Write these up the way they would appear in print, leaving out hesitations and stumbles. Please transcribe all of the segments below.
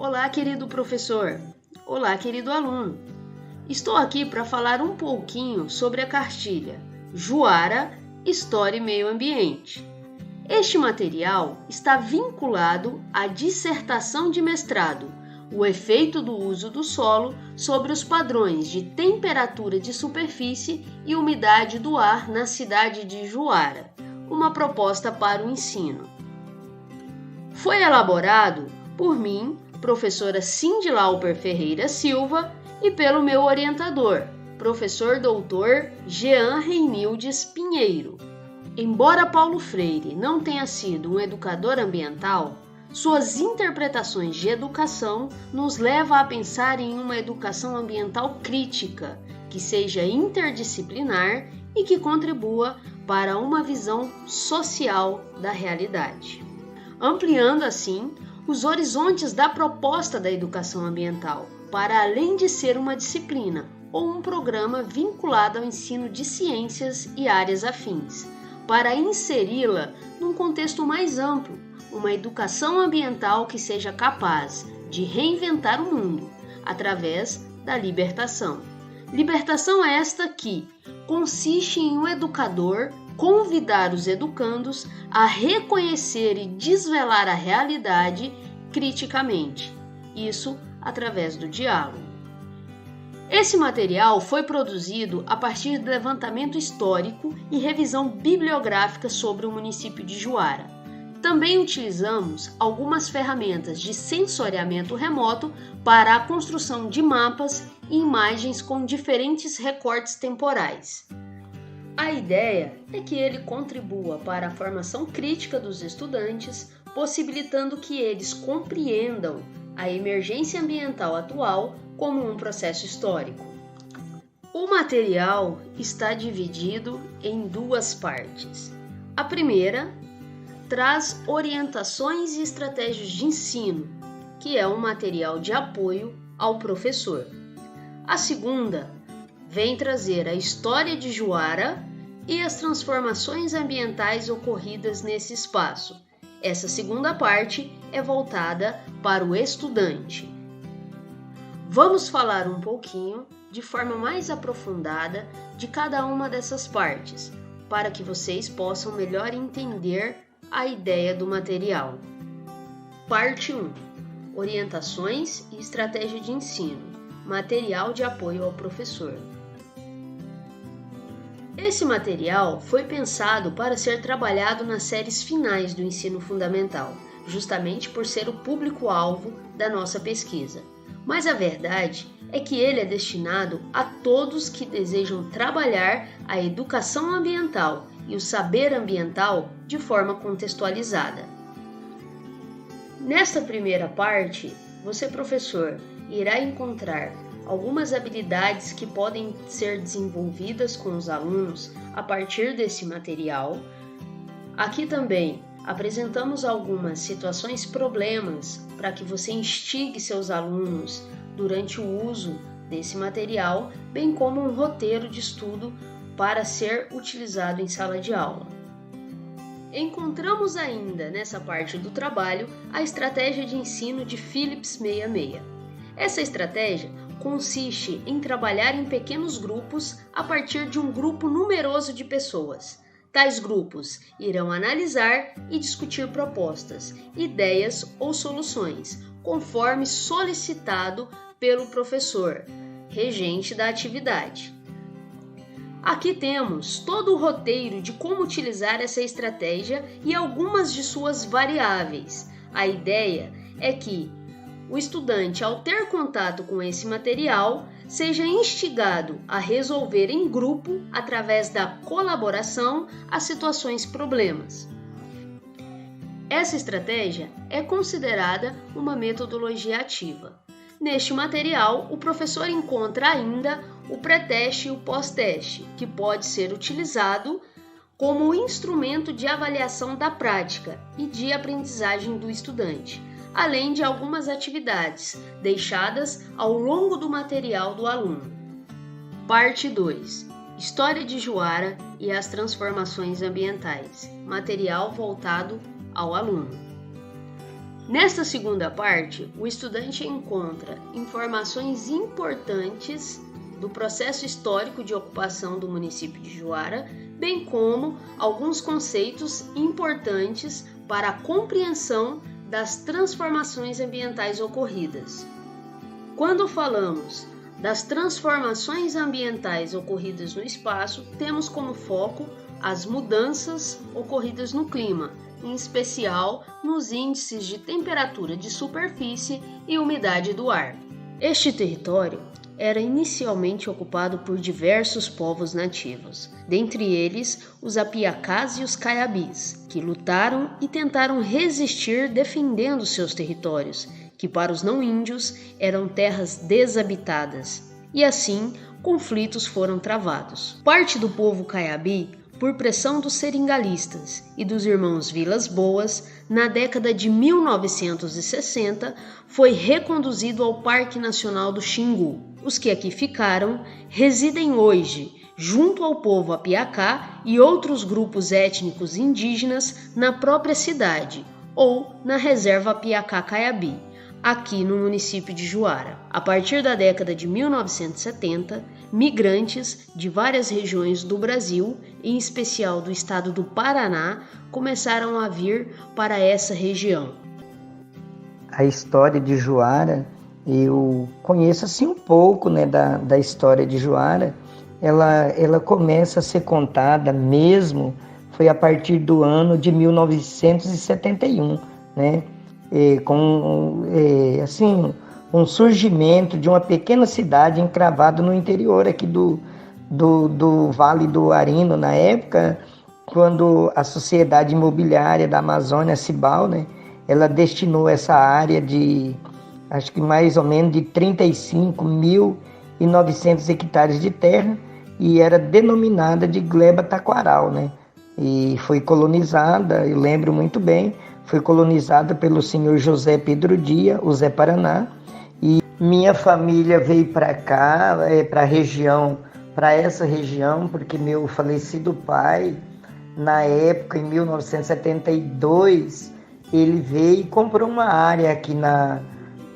Olá, querido professor! Olá, querido aluno! Estou aqui para falar um pouquinho sobre a cartilha Juara, História e Meio Ambiente. Este material está vinculado à dissertação de mestrado, o efeito do uso do solo sobre os padrões de temperatura de superfície e umidade do ar na cidade de Juara, uma proposta para o ensino. Foi elaborado por mim, professora Cindy Lauper Ferreira Silva, e pelo meu orientador, professor doutor Jean Reinildes Pinheiro. Embora Paulo Freire não tenha sido um educador ambiental, suas interpretações de educação nos levam a pensar em uma educação ambiental crítica, que seja interdisciplinar e que contribua para uma visão social da realidade, ampliando assim os horizontes da proposta da educação ambiental, para além de ser uma disciplina ou um programa vinculado ao ensino de ciências e áreas afins, para inseri-la num contexto mais amplo, uma educação ambiental que seja capaz de reinventar o mundo através da libertação. Libertação esta que consiste em um educador convidar os educandos a reconhecer e desvelar a realidade criticamente, isso através do diálogo. Esse material foi produzido a partir do levantamento histórico e revisão bibliográfica sobre o município de Juara. Também utilizamos algumas ferramentas de sensoriamento remoto para a construção de mapas e imagens com diferentes recortes temporais. A ideia é que ele contribua para a formação crítica dos estudantes, possibilitando que eles compreendam a emergência ambiental atual como um processo histórico. O material está dividido em duas partes. A primeira traz orientações e estratégias de ensino, que é um material de apoio ao professor. A segunda vem trazer a história de Juara e as transformações ambientais ocorridas nesse espaço. Essa segunda parte é voltada para o estudante. Vamos falar um pouquinho, de forma mais aprofundada, de cada uma dessas partes, para que vocês possam melhor entender a ideia do material. Parte 1. Orientações e estratégia de ensino. Material de apoio ao professor. Esse material foi pensado para ser trabalhado nas séries finais do ensino fundamental, justamente por ser o público-alvo da nossa pesquisa. Mas a verdade é que ele é destinado a todos que desejam trabalhar a educação ambiental e o saber ambiental de forma contextualizada. Nesta primeira parte, você, professor, irá encontrar algumas habilidades que podem ser desenvolvidas com os alunos a partir desse material. Aqui também apresentamos algumas situações problemas para que você instigue seus alunos durante o uso desse material, bem como um roteiro de estudo para ser utilizado em sala de aula. Encontramos ainda nessa parte do trabalho a estratégia de ensino de Phillips 66. Essa estratégia consiste em trabalhar em pequenos grupos a partir de um grupo numeroso de pessoas. Tais grupos irão analisar e discutir propostas, ideias ou soluções, conforme solicitado pelo professor, regente da atividade. Aqui temos todo o roteiro de como utilizar essa estratégia e algumas de suas variáveis. A ideia é que o estudante, ao ter contato com esse material, seja instigado a resolver em grupo, através da colaboração, as situações problemas. Essa estratégia é considerada uma metodologia ativa. Neste material, o professor encontra ainda o pré-teste e o pós-teste, que pode ser utilizado como instrumento de avaliação da prática e de aprendizagem do estudante, além de algumas atividades deixadas ao longo do material do aluno. Parte 2. História de Juara e as transformações ambientais. Material voltado ao aluno. Nesta segunda parte, o estudante encontra informações importantes do processo histórico de ocupação do município de Juara, bem como alguns conceitos importantes para a compreensão das transformações ambientais ocorridas. Quando falamos das transformações ambientais ocorridas no espaço, temos como foco as mudanças ocorridas no clima, em especial nos índices de temperatura de superfície e umidade do ar. Este território era inicialmente ocupado por diversos povos nativos, dentre eles os Apiacás e os Caiabís, que lutaram e tentaram resistir defendendo seus territórios, que para os não-índios eram terras desabitadas, e assim conflitos foram travados. Parte do povo Caiabi, por pressão dos seringalistas e dos irmãos Vilas Boas, na década de 1960, foi reconduzido ao Parque Nacional do Xingu. Os que aqui ficaram residem hoje, junto ao povo Apiacá e outros grupos étnicos indígenas, na própria cidade ou na reserva Apiacá-Caiabi, aqui no município de Juara. A partir da década de 1970, migrantes de várias regiões do Brasil, em especial do estado do Paraná, começaram a vir para essa região. A história de Juara, eu conheço assim um pouco, né, da história de Juara. Ela começa a ser contada mesmo, foi a partir do ano de 1971, né? Com um surgimento de uma pequena cidade encravada no interior aqui do Vale do Arino, na época, quando a Sociedade Imobiliária da Amazônia, Cibal, né, ela destinou essa área de, acho que mais ou menos de 35.900 hectares de terra, e era denominada de Gleba Taquaral, né? E foi colonizada, eu lembro muito bem, foi colonizada pelo senhor José Pedro Dia, o Zé Paraná, e minha família veio para cá, para essa região, porque meu falecido pai, na época, em 1972, ele veio e comprou uma área aqui na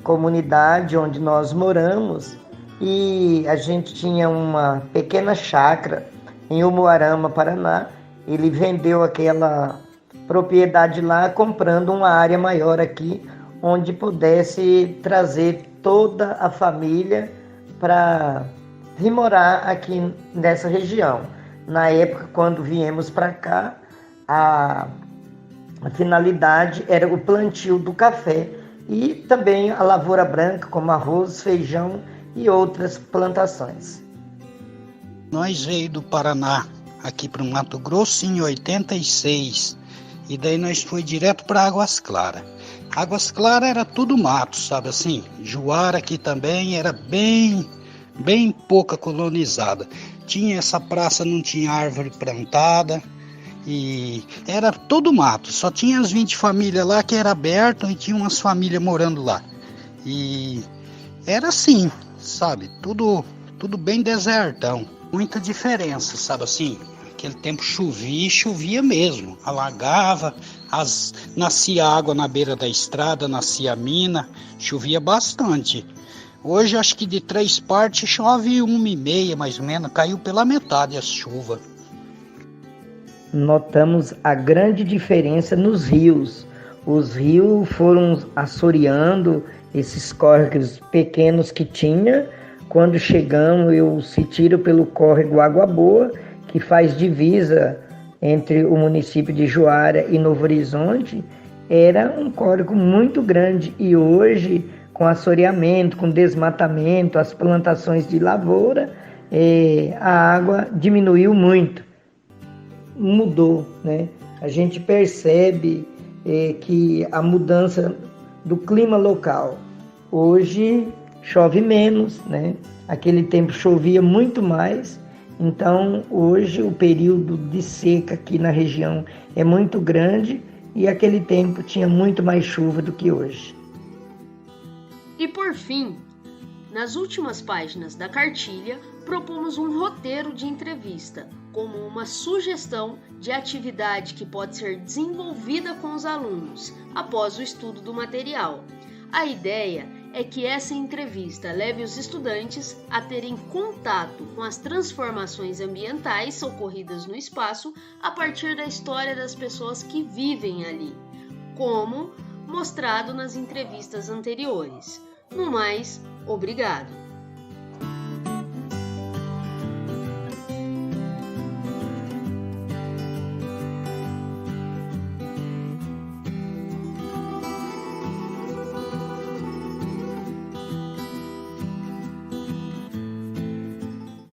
comunidade onde nós moramos, e a gente tinha uma pequena chácara em Umuarama, Paraná. Ele vendeu aquela propriedade lá, comprando uma área maior aqui, onde pudesse trazer toda a família para vir morar aqui nessa região. Na época, quando viemos para cá, a finalidade era o plantio do café e também a lavoura branca, como arroz, feijão e outras plantações. Nós veio do Paraná aqui para o Mato Grosso em 86, e daí nós foi direto para Águas Claras. Águas Claras era tudo mato, sabe assim? Juara aqui também era bem pouca colonizada. Tinha essa praça, não tinha árvore plantada, e era todo mato. Só tinha as 20 famílias lá que era aberto e tinha umas famílias morando lá. E era assim, sabe? Tudo bem desertão. Muita diferença, sabe assim? Aquele tempo chovia mesmo, alagava, nascia água na beira da estrada, nascia mina, chovia bastante. Hoje acho que de 3 partes chove 1,5 mais ou menos, caiu pela metade a chuva. Notamos a grande diferença nos rios. Os rios foram assoreando esses córregos pequenos que tinha. Quando chegamos, se tira pelo córrego Água Boa, que faz divisa entre o município de Juara e Novo Horizonte. Era um córrego muito grande, e hoje, com assoreamento, com desmatamento, as plantações de lavoura, a água diminuiu muito. Mudou, né? A gente percebe que a mudança do clima local. Hoje chove menos, né? Aquele tempo chovia muito mais. Então hoje o período de seca aqui na região é muito grande, e aquele tempo tinha muito mais chuva do que hoje. E por fim, nas últimas páginas da cartilha, propomos um roteiro de entrevista, como uma sugestão de atividade que pode ser desenvolvida com os alunos após o estudo do material. A ideia é que essa entrevista leve os estudantes a terem contato com as transformações ambientais ocorridas no espaço a partir da história das pessoas que vivem ali, como mostrado nas entrevistas anteriores. No mais, obrigado!